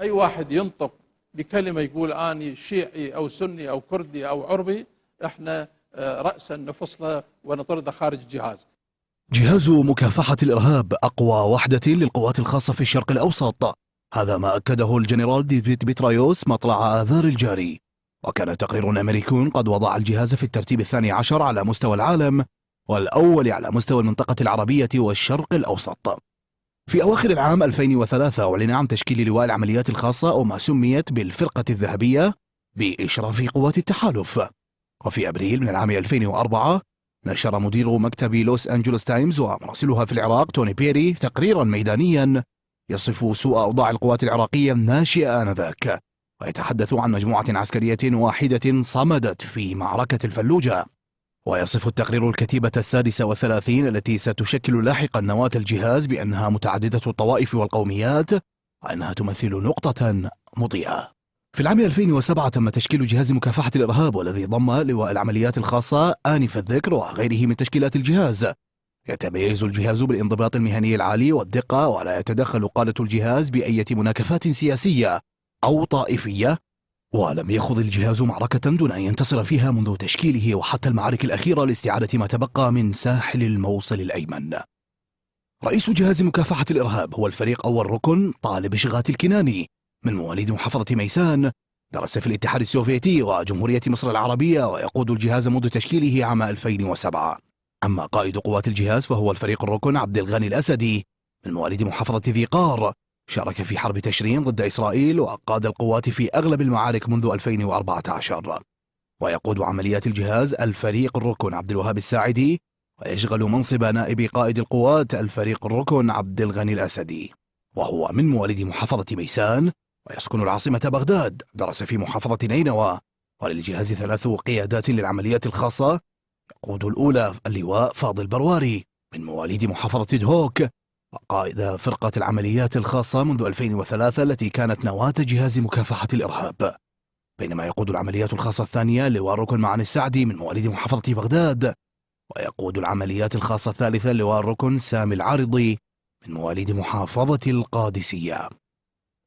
أي واحد ينطق بكلمة يقول أني شيعي أو سني أو كردي أو عربي، إحنا رأسا نفصله ونطرده خارج الجهاز. جهاز مكافحة الإرهاب أقوى وحدة للقوات الخاصة في الشرق الأوسط، هذا ما أكده الجنرال ديفيد بيترايوس مطلع آذار الجاري. وكان تقرير أمريكي قد وضع الجهاز في الترتيب 12 على مستوى العالم، والأول على مستوى المنطقة العربية والشرق الأوسط. في أواخر العام 2003 أعلن عن تشكيل لواء العمليات الخاصة، أو ما سميت بالفرقة الذهبية، بإشراف قوات التحالف. وفي أبريل من العام 2004 نشر مدير مكتب لوس أنجلوس تايمز ومراسلها في العراق توني بيري تقريرا ميدانيا يصف سوء أوضاع القوات العراقية الناشئة آنذاك، ويتحدث عن مجموعة عسكرية واحدة صمدت في معركة الفلوجة. ويصف التقرير الكتيبة 36 التي ستشكل لاحقا نواة الجهاز بأنها متعددة الطوائف والقوميات، وأنها تمثل نقطة مضيئة. في العام 2007 تم تشكيل جهاز مكافحة الإرهاب، والذي ضم لواء العمليات الخاصة آنف الذكر وغيره من تشكيلات الجهاز. يتميز الجهاز بالانضباط المهني العالي والدقة، ولا يتدخل قادة الجهاز بأية مناكفات سياسية أو طائفية، ولم يخض الجهاز معركة دون أن ينتصر فيها منذ تشكيله وحتى المعارك الأخيرة لاستعادة ما تبقى من ساحل الموصل الأيمن. رئيس جهاز مكافحة الإرهاب هو الفريق أول ركن طالب شغات الكناني، من مواليد محافظة ميسان، درس في الاتحاد السوفيتي وجمهورية مصر العربية، ويقود الجهاز منذ تشكيله عام 2007. أما قائد قوات الجهاز فهو الفريق الركن عبد الغني الأسدي، من مواليد محافظة ذي قار، شارك في حرب تشرين ضد إسرائيل وقاد القوات في أغلب المعارك منذ 2014. ويقود عمليات الجهاز الفريق الركن عبد الوهاب الساعدي، ويشغل منصب نائب قائد القوات الفريق الركن عبد الغني الأسدي، وهو من مواليد محافظة ميسان ويسكن العاصمة بغداد. درس في محافظة نينوى. وللجهاز 3 قيادات للعمليات الخاصة، يقود الأولى اللواء فاضل برواري، من مواليد محافظة دهوك، وقائد فرقة العمليات الخاصة منذ 2003 التي كانت نواة جهاز مكافحة الإرهاب. بينما يقود العمليات الخاصة الثانية لواء الركن معن السعدي، من مواليد محافظة بغداد. ويقود العمليات الخاصة الثالثة لواء الركن سامي العارضي، من مواليد محافظة القادسية.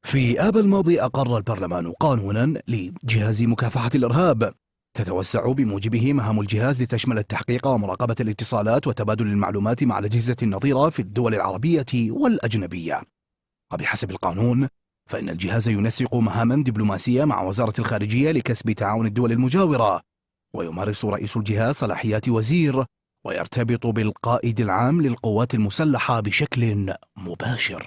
في آب الماضي أقر البرلمان قانونا لجهاز مكافحة الإرهاب تتوسع بموجبه مهام الجهاز لتشمل التحقيق ومراقبة الاتصالات وتبادل المعلومات مع الأجهزة النظيرة في الدول العربية والأجنبية. وبحسب القانون فإن الجهاز ينسق مهاما دبلوماسية مع وزارة الخارجية لكسب تعاون الدول المجاورة، ويمارس رئيس الجهاز صلاحيات وزير، ويرتبط بالقائد العام للقوات المسلحة بشكل مباشر.